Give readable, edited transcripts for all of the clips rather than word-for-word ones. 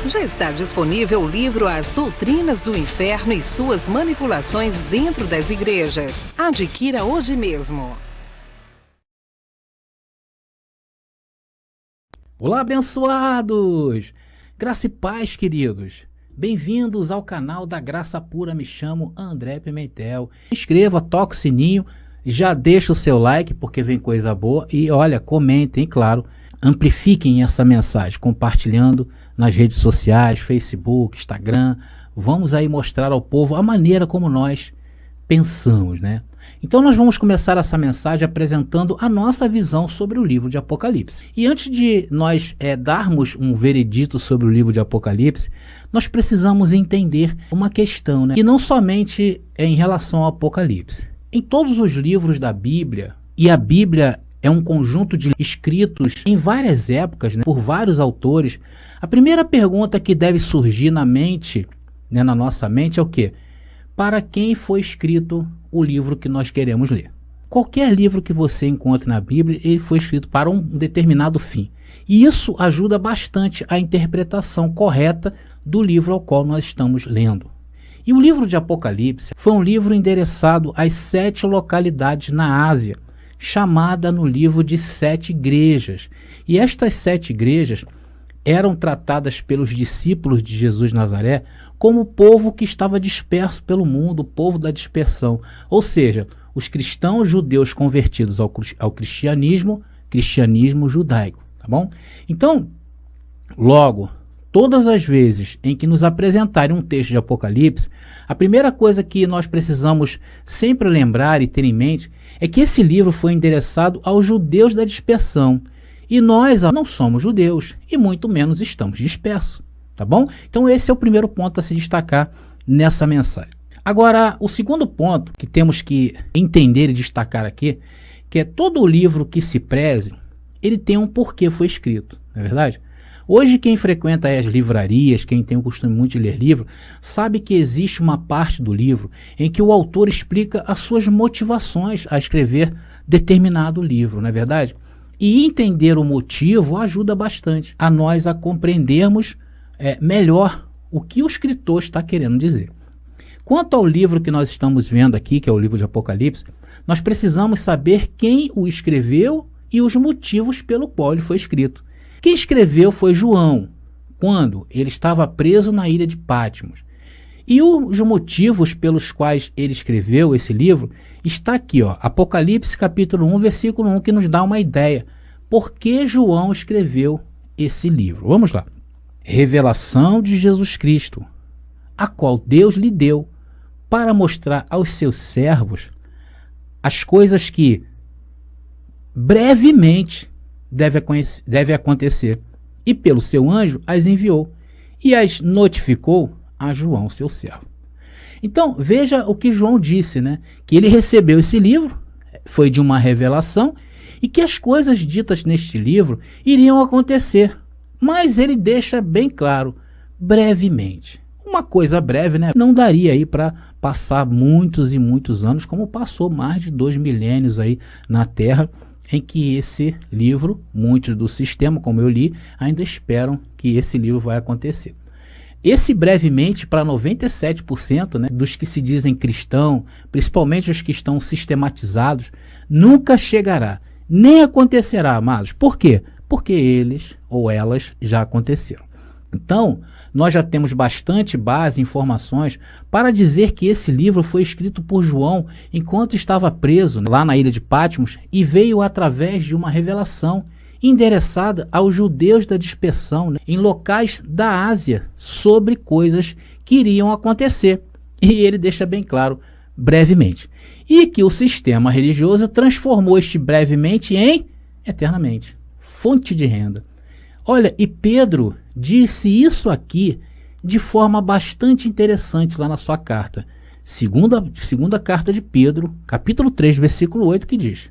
Já está disponível o livro As Doutrinas do Inferno e Suas Manipulações Dentro das Igrejas. Adquira hoje mesmo. Olá, abençoados! Graça e paz, queridos! Bem-vindos ao canal da Graça Pura. Me chamo André Pimentel. Inscreva, toque o sininho, já deixa o seu like porque vem coisa boa e olha, comentem, claro, amplifiquem essa mensagem, compartilhando nas redes sociais, Facebook, Instagram. Vamos aí mostrar ao povo a maneira como nós pensamos, né? Então nós vamos começar essa mensagem apresentando a nossa visão sobre o livro de Apocalipse. E antes de nós darmos um veredito sobre o livro de Apocalipse, nós precisamos entender uma questão, né? E não somente em relação ao Apocalipse. Em todos os livros da Bíblia, e a Bíblia é um conjunto de escritos em várias épocas, né, por vários autores, a primeira pergunta que deve surgir na mente, né, na nossa mente, é o quê? Para quem foi escrito o livro que nós queremos ler? Qualquer livro que você encontre na Bíblia, ele foi escrito para um determinado fim. E isso ajuda bastante a interpretação correta do livro ao qual nós estamos lendo. E o livro de Apocalipse foi um livro endereçado às 7 localidades na Ásia, chamada no livro de 7 igrejas. E estas 7 igrejas eram tratadas pelos discípulos de Jesus de Nazaré como o povo que estava disperso pelo mundo, o povo da dispersão. Ou seja, os cristãos judeus convertidos ao cristianismo judaico, tá bom? Então, logo, todas as vezes em que nos apresentarem um texto de Apocalipse, a primeira coisa que nós precisamos sempre lembrar e ter em mente é que esse livro foi endereçado aos judeus da dispersão. E nós não somos judeus e muito menos estamos dispersos, tá bom? Então esse é o primeiro ponto a se destacar nessa mensagem. Agora, o segundo ponto que temos que entender e destacar aqui, que é todo o livro que se preze, ele tem um porquê foi escrito, não é verdade? Hoje quem frequenta as livrarias, quem tem o costume muito de ler livro, sabe que existe uma parte do livro em que o autor explica as suas motivações a escrever determinado livro, não é verdade? E entender o motivo ajuda bastante a nós a compreendermos melhor o que o escritor está querendo dizer. Quanto ao livro que nós estamos vendo aqui, que é o livro de Apocalipse, nós precisamos saber quem o escreveu e os motivos pelo qual ele foi escrito. Quem escreveu foi João, quando ele estava preso na ilha de Patmos. E os motivos pelos quais ele escreveu esse livro está aqui, ó, Apocalipse capítulo 1, versículo 1, que nos dá uma ideia. Por que João escreveu esse livro? Vamos lá. Revelação de Jesus Cristo, a qual Deus lhe deu para mostrar aos seus servos as coisas que brevemente deve acontecer, e pelo seu anjo as enviou e as notificou a João, seu servo. Então, veja o que João disse, né? Que ele recebeu esse livro, foi de uma revelação, e que as coisas ditas neste livro iriam acontecer, mas ele deixa bem claro, brevemente. Uma coisa breve, né? Não daria aí para passar muitos e muitos anos, como passou mais de 2 milênios aí na Terra, em que esse livro, muitos do sistema, como eu li, ainda esperam que esse livro vai acontecer. Esse brevemente, para 97%, né, dos que se dizem cristão, principalmente os que estão sistematizados, nunca chegará, nem acontecerá, amados. Por quê? Porque eles ou elas já aconteceram. Então, nós já temos bastante base, informações, para dizer que esse livro foi escrito por João enquanto estava preso lá na ilha de Patmos e veio através de uma revelação endereçada aos judeus da dispersão, né, em locais da Ásia, sobre coisas que iriam acontecer. E ele deixa bem claro, brevemente. E que o sistema religioso transformou este brevemente em eternamente. Fonte de renda. Olha, e Pedro disse isso aqui de forma bastante interessante lá na sua carta. Segunda carta de Pedro, capítulo 3, versículo 8, que diz: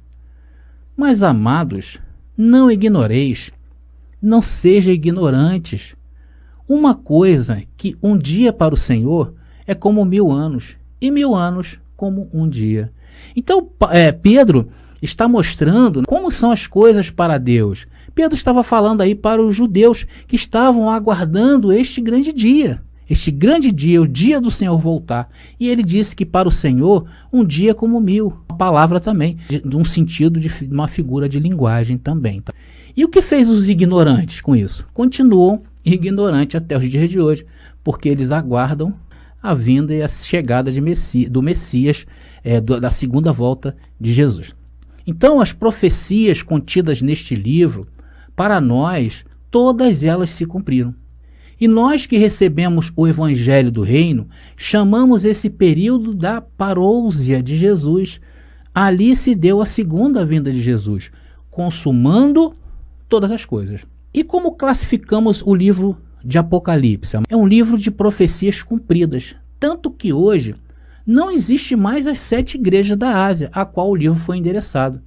Mas, amados, não ignoreis, não sejam ignorantes. Uma coisa que um dia para o Senhor é como 1000 anos, e 1000 anos como um dia. Então, Pedro está mostrando como são as coisas para Deus. Pedro estava falando aí para os judeus que estavam aguardando este grande dia, o dia do Senhor voltar. E ele disse que para o Senhor, um dia como 1000, uma palavra também, de um sentido de uma figura de linguagem também. Tá? E o que fez os ignorantes com isso? Continuam ignorantes até os dias de hoje, porque eles aguardam a vinda e a chegada do Messias, da segunda volta de Jesus. Então, as profecias contidas neste livro, para nós, todas elas se cumpriram. E nós que recebemos o Evangelho do Reino, chamamos esse período da parousia de Jesus. Ali se deu a segunda vinda de Jesus, consumando todas as coisas. E como classificamos o livro de Apocalipse? É um livro de profecias cumpridas, tanto que hoje não existe mais as 7 igrejas da Ásia, a qual o livro foi endereçado.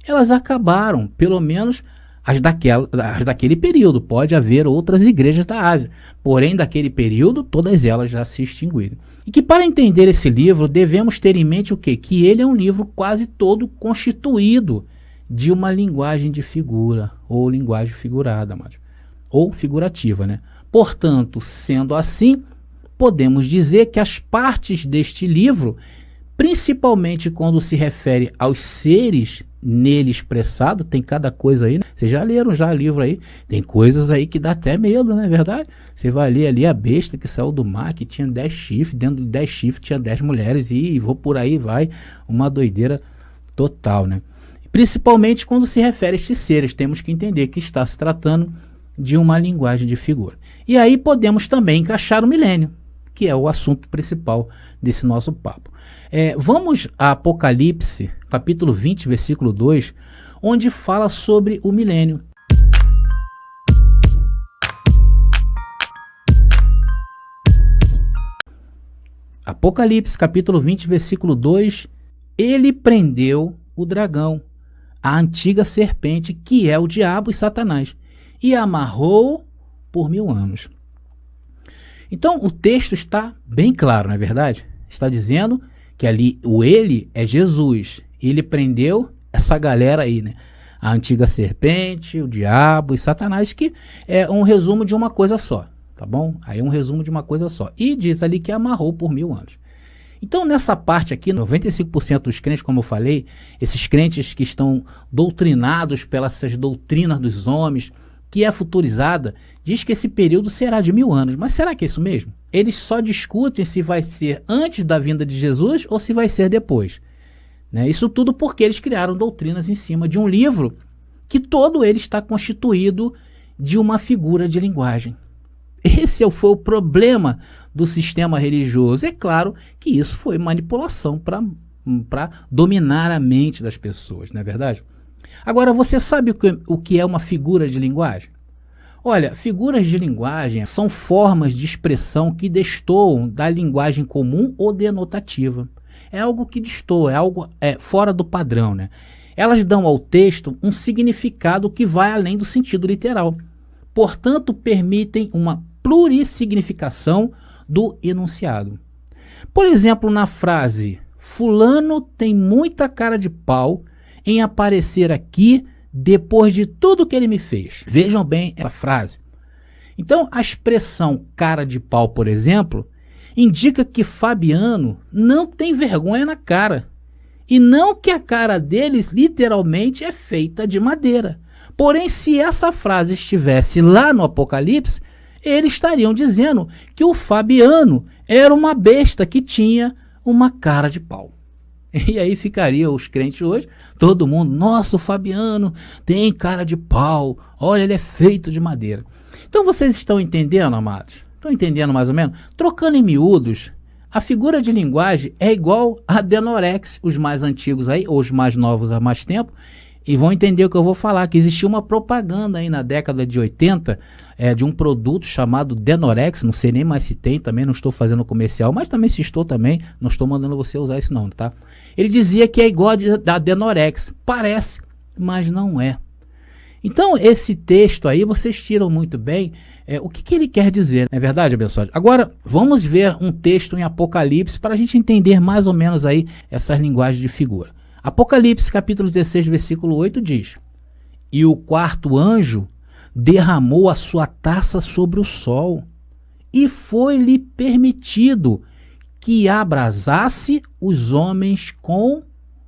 Elas acabaram, pelo menos as daquele período. Pode haver outras igrejas da Ásia, porém daquele período todas elas já se extinguiram. E que para entender esse livro devemos ter em mente o quê? Que ele é um livro quase todo constituído de uma linguagem de figura, ou linguagem figurada, ou figurativa, né? Portanto, sendo assim, podemos dizer que as partes deste livro, principalmente quando se refere aos seres nele expressado, tem cada coisa aí, né? Vocês já leram o livro aí, tem coisas aí que dá até medo, não é verdade? Você vai ler ali a besta que saiu do mar, que tinha 10 chifres, dentro de 10 chifres tinha 10 mulheres, e vou por aí, vai, uma doideira total, né? Principalmente quando se refere a estes seres, temos que entender que está se tratando de uma linguagem de figura. E aí podemos também encaixar o milênio, que é o assunto principal desse nosso papo. Vamos a Apocalipse, capítulo 20, versículo 2, onde fala sobre o milênio. Apocalipse, capítulo 20, versículo 2, ele prendeu o dragão, a antiga serpente, que é o diabo e Satanás, e amarrou por 1000 anos. Então, o texto está bem claro, não é verdade? Está dizendo que ali o ele é Jesus. Ele prendeu essa galera aí, né? A antiga serpente, o diabo e Satanás, que é um resumo de uma coisa só, tá bom? Aí é um resumo de uma coisa só. E diz ali que amarrou por 1000 anos. Então, nessa parte aqui, 95% dos crentes, como eu falei, esses crentes que estão doutrinados pelas doutrinas dos homens, que é futurizada, diz que esse período será de 1000 anos. Mas será que é isso mesmo? Eles só discutem se vai ser antes da vinda de Jesus ou se vai ser depois. Né? Isso tudo porque eles criaram doutrinas em cima de um livro que todo ele está constituído de uma figura de linguagem. Esse foi o problema do sistema religioso. É claro que isso foi manipulação para dominar a mente das pessoas, não é verdade? Agora, você sabe o que é uma figura de linguagem? Olha, figuras de linguagem são formas de expressão que destoam da linguagem comum ou denotativa. É algo que destoa, é algo fora do padrão, né? Elas dão ao texto um significado que vai além do sentido literal. Portanto, permitem uma plurissignificação do enunciado. Por exemplo, na frase, fulano tem muita cara de pau em aparecer aqui depois de tudo que ele me fez. Vejam bem essa frase. Então, a expressão cara de pau, por exemplo, indica que Fabiano não tem vergonha na cara. E não que a cara dele literalmente é feita de madeira. Porém, se essa frase estivesse lá no Apocalipse, eles estariam dizendo que o Fabiano era uma besta que tinha uma cara de pau. E aí ficaria os crentes hoje, todo mundo, nossa, o Fabiano tem cara de pau, olha, ele é feito de madeira. Então vocês estão entendendo, amados? Estão entendendo mais ou menos? Trocando em miúdos, a figura de linguagem é igual a Denorex, os mais antigos aí, ou os mais novos há mais tempo, e vão entender o que eu vou falar, que existia uma propaganda aí na década de 80, de um produto chamado Denorex, não sei nem mais se tem, também não estou fazendo comercial, mas também se estou também, não estou mandando você usar isso não, tá? Ele dizia que é igual a Denorex, parece, mas não é. Então esse texto aí, vocês tiram muito bem o que ele quer dizer, não é verdade, abençoado? Agora, vamos ver um texto em Apocalipse para a gente entender mais ou menos aí essas linguagens de figura. Apocalipse capítulo 16, versículo 8 diz: E o quarto anjo derramou a sua taça sobre o sol, e foi-lhe permitido que abrasasse os homens com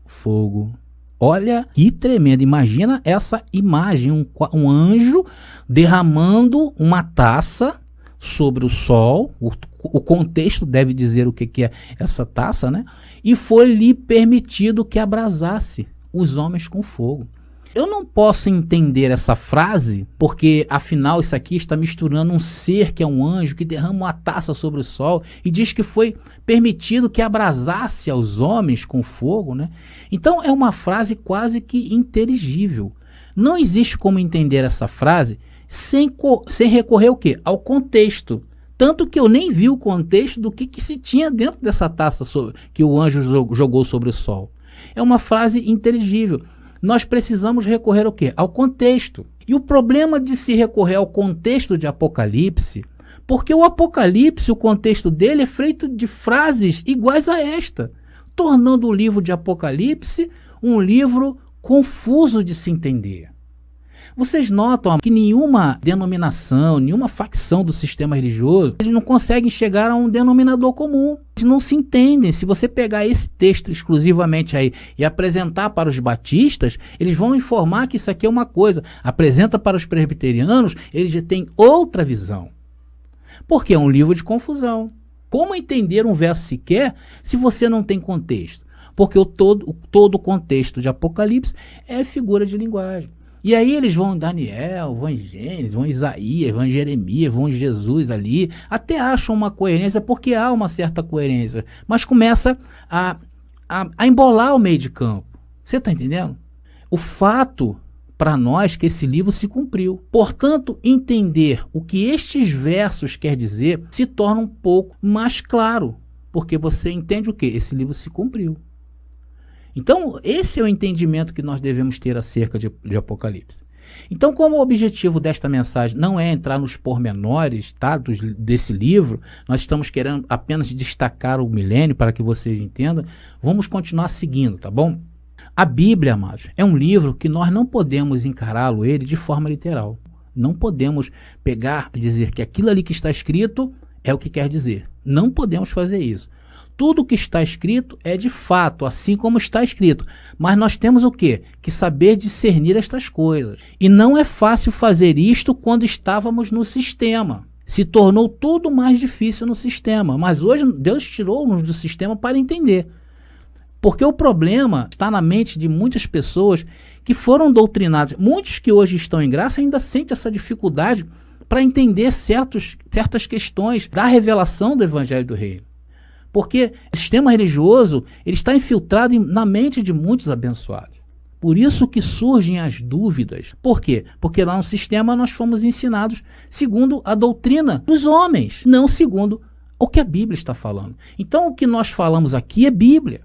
fogo. Olha que tremendo, imagina essa imagem, um anjo derramando uma taça sobre o sol, o contexto deve dizer o que é essa taça, né? E foi-lhe permitido que abrasasse os homens com fogo. Eu não posso entender essa frase, porque afinal isso aqui está misturando um ser que é um anjo, que derrama uma taça sobre o sol e diz que foi permitido que abrasasse aos homens com fogo, né? Então é uma frase quase que inteligível. Não existe como entender essa frase sem recorrer ao quê? Ao contexto. Tanto que eu nem vi o contexto do que se tinha dentro dessa taça que o anjo jogou sobre o sol. É uma frase inteligível. Nós precisamos recorrer ao quê? Ao contexto. E o problema de se recorrer ao contexto de Apocalipse, porque o Apocalipse, o contexto dele é feito de frases iguais a esta, tornando o livro de Apocalipse um livro confuso de se entender. Vocês notam que nenhuma denominação, nenhuma facção do sistema religioso, eles não conseguem chegar a um denominador comum. Eles não se entendem. Se você pegar esse texto exclusivamente aí e apresentar para os batistas, eles vão informar que isso aqui é uma coisa. Apresenta para os presbiterianos, eles já têm outra visão. Porque é um livro de confusão. Como entender um verso sequer se você não tem contexto? Porque todo o contexto de Apocalipse é figura de linguagem. E aí eles vão em Daniel, vão em Gênesis, vão em Isaías, vão em Jeremias, vão em Jesus ali, até acham uma coerência, porque há uma certa coerência, mas começa a embolar o meio de campo. Você está entendendo? O fato para nós que esse livro se cumpriu. Portanto, entender o que estes versos quer dizer se torna um pouco mais claro, porque você entende o quê? Esse livro se cumpriu. Então, esse é o entendimento que nós devemos ter acerca de Apocalipse. Então, como o objetivo desta mensagem não é entrar nos pormenores, tá, desse livro, nós estamos querendo apenas destacar o milênio para que vocês entendam, vamos continuar seguindo, tá bom? A Bíblia, amados, é um livro que nós não podemos encará-lo ele de forma literal. Não podemos pegar e dizer que aquilo ali que está escrito é o que quer dizer. Não podemos fazer isso. Tudo que está escrito é de fato, assim como está escrito. Mas nós temos o quê? Que saber discernir estas coisas. E não é fácil fazer isto quando estávamos no sistema. Se tornou tudo mais difícil no sistema. Mas hoje Deus tirou-nos do sistema para entender. Porque o problema está na mente de muitas pessoas que foram doutrinadas. Muitos que hoje estão em graça ainda sentem essa dificuldade para entender certas questões da revelação do Evangelho do Reino. Porque o sistema religioso ele está infiltrado na mente de muitos abençoados. Por isso que surgem as dúvidas. Por quê? Porque lá no sistema nós fomos ensinados segundo a doutrina dos homens, não segundo o que a Bíblia está falando. Então o que nós falamos aqui é Bíblia.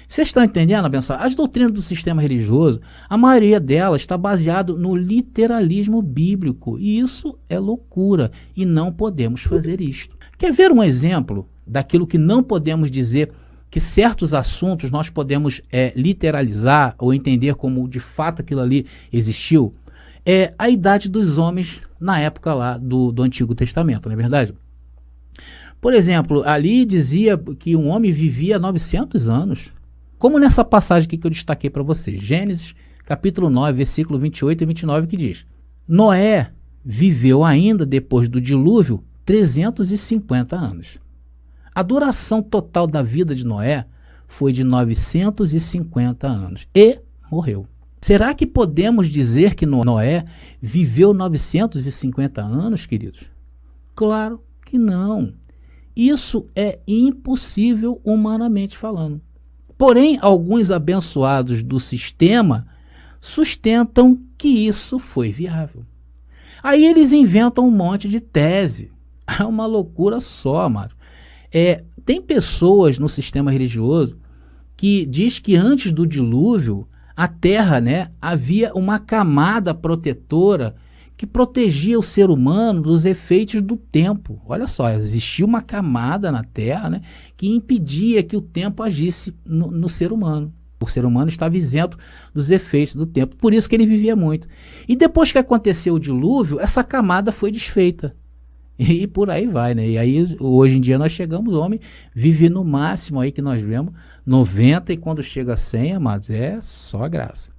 Vocês estão entendendo, abençoado? As doutrinas do sistema religioso, a maioria delas está baseada no literalismo bíblico. E isso é loucura. E não podemos fazer isto. Quer ver um exemplo daquilo que não podemos dizer que certos assuntos nós podemos literalizar ou entender como de fato aquilo ali existiu? É a idade dos homens na época lá do Antigo Testamento, não é verdade? Por exemplo, ali dizia que um homem vivia 900 anos. Como nessa passagem aqui que eu destaquei para vocês, Gênesis capítulo 9, versículo 28 e 29, que diz: Noé viveu ainda depois do dilúvio 350 anos. A duração total da vida de Noé foi de 950 anos e morreu. Será que podemos dizer que Noé viveu 950 anos, queridos? Claro que não. Isso é impossível humanamente falando. Porém, alguns abençoados do sistema sustentam que isso foi viável. Aí eles inventam um monte de tese. É uma loucura só, amado. Tem pessoas no sistema religioso que diz que antes do dilúvio, a Terra, havia uma camada protetora que protegia o ser humano dos efeitos do tempo. Olha só, existia uma camada na Terra, que impedia que o tempo agisse no ser humano. O ser humano estava isento dos efeitos do tempo, por isso que ele vivia muito. E depois que aconteceu o dilúvio, essa camada foi desfeita. E por aí vai, né? E aí, hoje em dia, nós chegamos, o homem vive no máximo aí que nós vemos, 90, e quando chega a 100, amados, é só graça.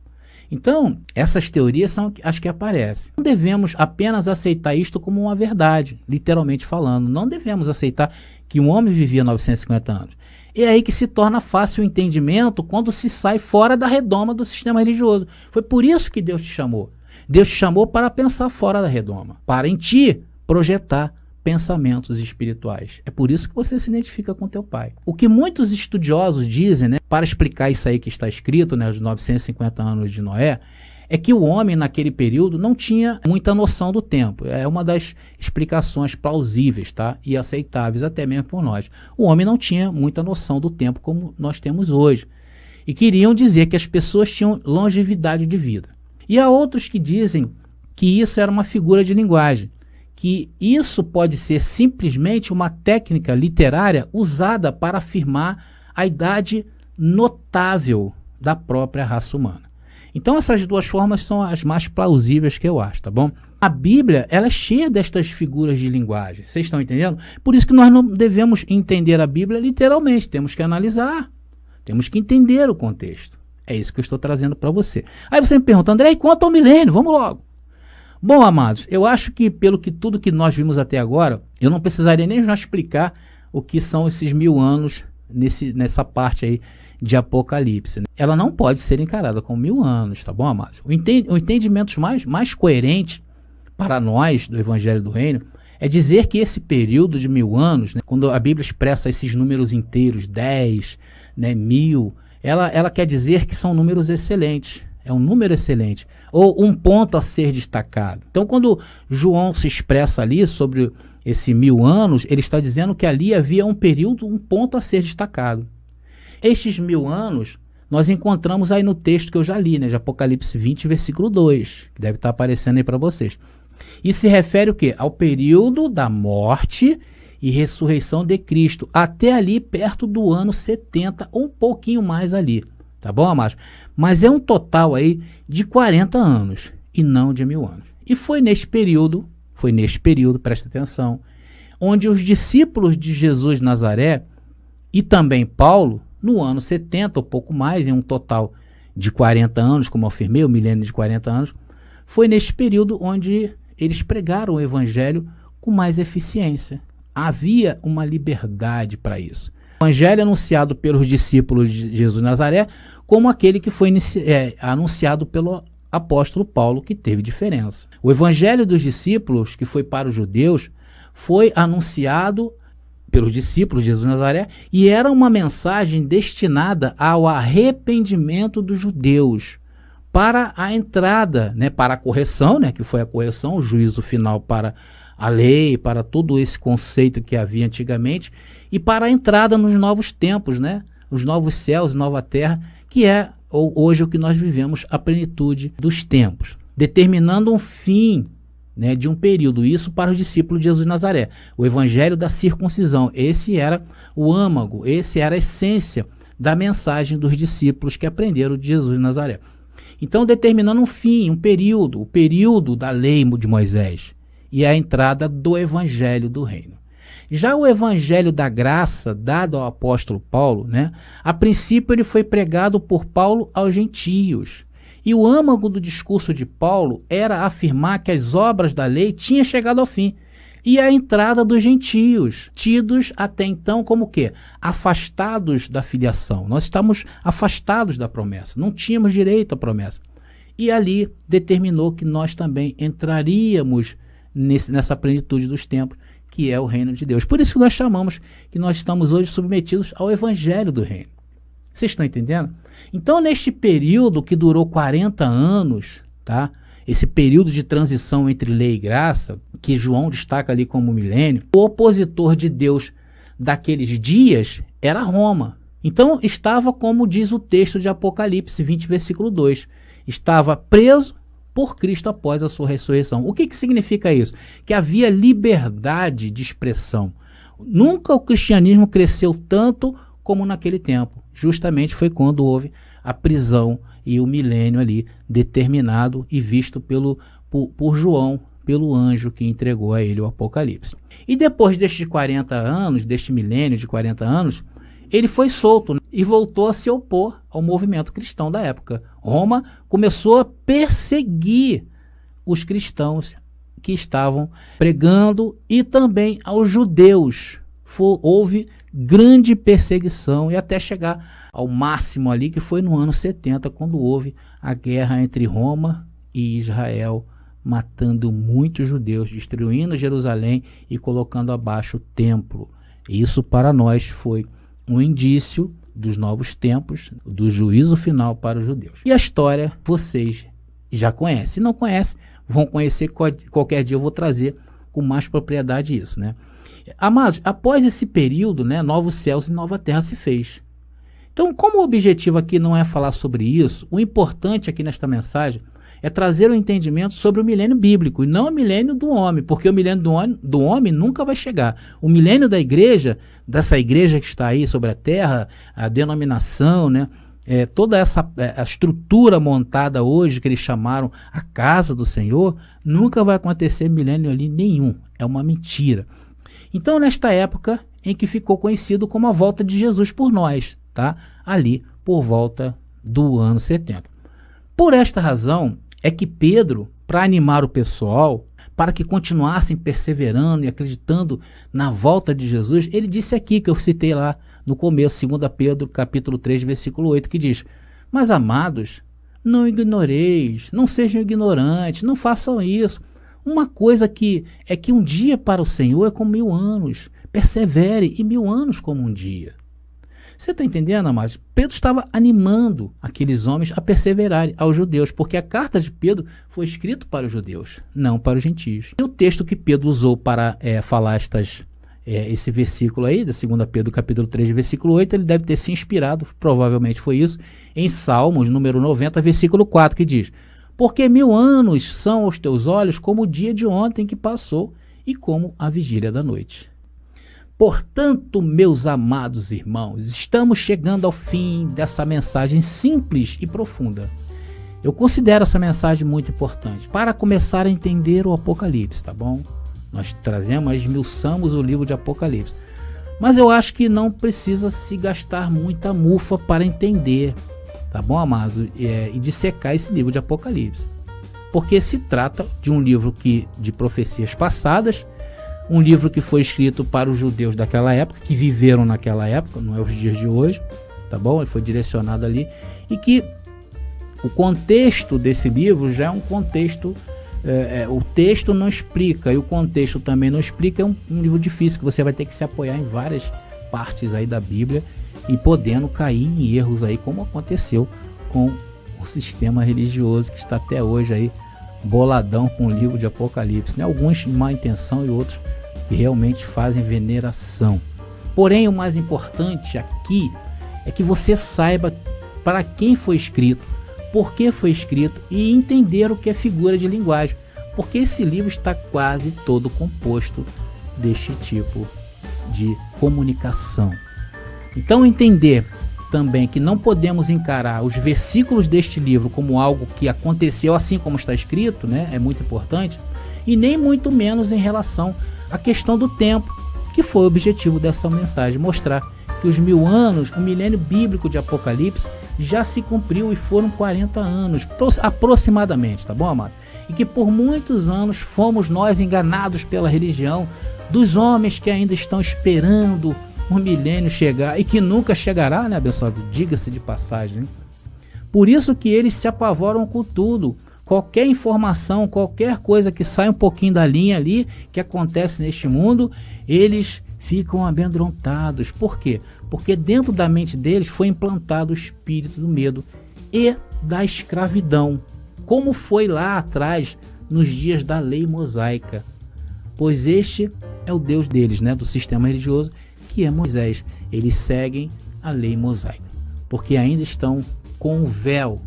Então, essas teorias são as que aparecem. Não devemos apenas aceitar isto como uma verdade, literalmente falando. Não devemos aceitar que um homem vivia 950 anos. É aí que se torna fácil o entendimento quando se sai fora da redoma do sistema religioso. Foi por isso que Deus te chamou. Deus te chamou para pensar fora da redoma, para em ti projetar pensamentos espirituais. É por isso que você se identifica com teu pai. O que muitos estudiosos dizem, né, para explicar isso aí que está escrito, né, os 950 anos de Noé, é que o homem naquele período não tinha muita noção do tempo. É uma das explicações plausíveis, tá? E aceitáveis até mesmo por nós. O homem não tinha muita noção do tempo como nós temos hoje. E queriam dizer que as pessoas tinham longevidade de vida. E há outros que dizem que isso era uma figura de linguagem, que isso pode ser simplesmente uma técnica literária usada para afirmar a idade notável da própria raça humana. Então essas duas formas são as mais plausíveis que eu acho, tá bom? A Bíblia, ela é cheia destas figuras de linguagem, vocês estão entendendo? Por isso que nós não devemos entender a Bíblia literalmente, temos que analisar, temos que entender o contexto. É isso que eu estou trazendo para você. Aí você me pergunta, André, e quanto ao milênio? Vamos logo. Bom, amados, eu acho que pelo que tudo que nós vimos até agora, eu não precisaria nem já explicar o que são esses 1000 anos nessa parte aí de Apocalipse. Ela não pode ser encarada como 1000 anos, tá bom, amados? O entendimento mais coerente para nós do Evangelho do Reino é dizer que esse período de 1000 anos, né, quando a Bíblia expressa esses números inteiros, 10, né, 1000, ela quer dizer que são números excelentes. É um número excelente, ou um ponto a ser destacado. Então, quando João se expressa ali sobre esse 1000 anos, ele está dizendo que ali havia um período, um ponto a ser destacado. Estes 1000 anos, nós encontramos aí no texto que eu já li, né, de Apocalipse 20, versículo 2, que deve estar aparecendo aí para vocês. E se refere o quê? Ao período da morte e ressurreição de Cristo, até ali perto do ano 70, ou um pouquinho mais ali. Tá bom, amados? Mas é um total aí de 40 anos e não de 1000 anos. E foi neste período, presta atenção, onde os discípulos de Jesus de Nazaré e também Paulo, no ano 70 ou pouco mais, em um total de 40 anos, como eu afirmei, o milênio de 40 anos, foi neste período onde eles pregaram o evangelho com mais eficiência. Havia uma liberdade para isso. O evangelho anunciado pelos discípulos de Jesus de Nazaré como aquele que foi anunciado pelo apóstolo Paulo, que teve diferença. O evangelho dos discípulos, que foi para os judeus, foi anunciado pelos discípulos de Jesus de Nazaré e era uma mensagem destinada ao arrependimento dos judeus, para a entrada, né, para a correção, né, que foi a correção, o juízo final para a lei, para todo esse conceito que havia antigamente, e para a entrada nos novos tempos, né, os novos céus e nova terra, que é hoje o que nós vivemos, a plenitude dos tempos, determinando um fim, né, de um período, isso para os discípulos de Jesus de Nazaré, o evangelho da circuncisão. Esse era o âmago, esse era a essência da mensagem dos discípulos que aprenderam de Jesus de Nazaré. Então, determinando um fim, um período, o período da lei de Moisés e a entrada do evangelho do reino. Já o evangelho da graça dado ao apóstolo Paulo, né, a princípio ele foi pregado por Paulo aos gentios. E o âmago do discurso de Paulo era afirmar que as obras da lei tinham chegado ao fim. E a entrada dos gentios, tidos até então como o quê? Afastados da filiação. Nós estamos afastados da promessa, não tínhamos direito à promessa. E ali determinou que nós também entraríamos nessa plenitude dos tempos, que é o reino de Deus. Por isso que nós chamamos que nós estamos hoje submetidos ao evangelho do reino. Vocês estão entendendo? Então, neste período que durou 40 anos, tá? Esse período de transição entre lei e graça, que João destaca ali como milênio, o opositor de Deus daqueles dias era Roma. Então, estava, como diz o texto de Apocalipse 20, versículo 2, estava preso por Cristo após a sua ressurreição. O que significa isso? Que havia liberdade de expressão. Nunca o cristianismo cresceu tanto como naquele tempo. Justamente foi quando houve a prisão e o milênio ali determinado e visto por João, pelo anjo que entregou a ele o Apocalipse. E depois destes 40 anos, deste milênio de 40 anos, ele foi solto e voltou a se opor ao movimento cristão da época. Roma começou a perseguir os cristãos que estavam pregando e também aos judeus. Houve grande perseguição e até chegar ao máximo ali, que foi no ano 70, quando houve a guerra entre Roma e Israel, matando muitos judeus, destruindo Jerusalém e colocando abaixo o templo. Isso para nós foi um indício dos novos tempos, do juízo final para os judeus. E a história vocês já conhecem. Se não conhecem, vão conhecer, qualquer dia eu vou trazer com mais propriedade isso, né? Amados, após esse período, né, novos céus e nova terra se fez. Então, como o objetivo aqui não é falar sobre isso, o importante aqui nesta mensagem é trazer o entendimento sobre o milênio bíblico e não o milênio do homem, porque o milênio do homem nunca vai chegar. O milênio da igreja, dessa igreja que está aí sobre a terra, a denominação, né, toda essa a estrutura montada hoje, que eles chamaram a casa do Senhor, nunca vai acontecer milênio ali nenhum. É uma mentira. Então, nesta época em que ficou conhecido como a volta de Jesus por nós, tá? Ali por volta do ano 70. Por esta razão é que Pedro, para animar o pessoal, para que continuassem perseverando e acreditando na volta de Jesus, ele disse aqui, que eu citei lá no começo, 2 Pedro capítulo 3, versículo 8, que diz: mas amados, não ignoreis, não sejam ignorantes, não façam isso. Uma coisa que um dia para o Senhor é como 1000 anos. Persevere, e 1000 anos como um dia. Você está entendendo, amados? Pedro estava animando aqueles homens a perseverarem, aos judeus, porque a carta de Pedro foi escrita para os judeus, não para os gentios. E o texto que Pedro usou para falar esse versículo aí, da 2 Pedro capítulo 3, versículo 8, ele deve ter se inspirado, provavelmente foi isso, em Salmos, número 90, versículo 4, que diz: porque 1000 anos são aos teus olhos como o dia de ontem que passou e como a vigília da noite. Portanto, meus amados irmãos, estamos chegando ao fim dessa mensagem simples e profunda. Eu considero essa mensagem muito importante para começar a entender o Apocalipse, tá bom? Nós trazemos, esmiuçamos o livro de Apocalipse. Mas eu acho que não precisa se gastar muita mufa para entender, tá bom, amado? E dissecar esse livro de Apocalipse. Porque se trata de um livro de profecias passadas, um livro que foi escrito para os judeus daquela época, que viveram naquela época, não é os dias de hoje, tá bom? Ele foi direcionado ali, e que o contexto desse livro já é um contexto, o texto não explica, e o contexto também não explica, é um livro difícil, que você vai ter que se apoiar em várias partes aí da Bíblia, e podendo cair em erros aí, como aconteceu com o sistema religioso que está até hoje aí boladão com o livro de Apocalipse, né? Alguns de má intenção e outros que realmente fazem veneração. Porém, o mais importante aqui é que você saiba para quem foi escrito, por que foi escrito e entender o que é figura de linguagem, porque esse livro está quase todo composto deste tipo de comunicação. Então, entender também que não podemos encarar os versículos deste livro como algo que aconteceu assim como está escrito, né? É muito importante, e nem muito menos em relação à questão do tempo, que foi o objetivo dessa mensagem, mostrar que os 1000 anos, o milênio bíblico de Apocalipse, já se cumpriu e foram 40 anos, aproximadamente, tá bom, amado? E que por muitos anos fomos nós enganados pela religião dos homens que ainda estão esperando um milênio chegar, e que nunca chegará, né, abençoado? Diga-se de passagem, hein? Por isso que eles se apavoram com tudo. Qualquer informação, qualquer coisa que sai um pouquinho da linha ali, que acontece neste mundo, eles ficam amedrontados. Por quê? Porque dentro da mente deles foi implantado o espírito do medo e da escravidão, como foi lá atrás, nos dias da lei mosaica. Pois este é o Deus deles, né, do sistema religioso, que é Moisés. Eles seguem a lei mosaica, porque ainda estão com o véu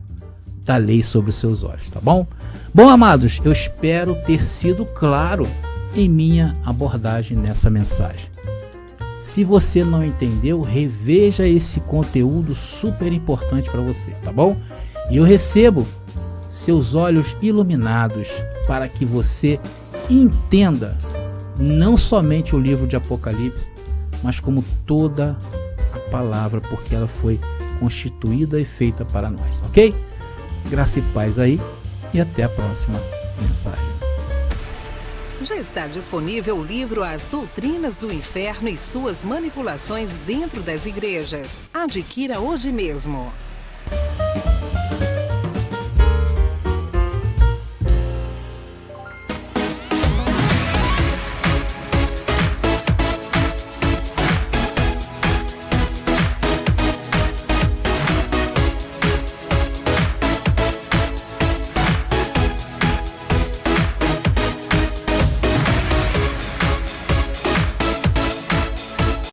da lei sobre os seus olhos, tá bom? Bom, amados, eu espero ter sido claro em minha abordagem nessa mensagem. Se você não entendeu, reveja esse conteúdo super importante para você, tá bom? E eu recebo seus olhos iluminados para que você entenda não somente o livro de Apocalipse, mas como toda a palavra, porque ela foi constituída e feita para nós, ok? Graça e paz aí e até a próxima mensagem. Já está disponível o livro As Doutrinas do Inferno e Suas Manipulações Dentro das Igrejas. Adquira hoje mesmo.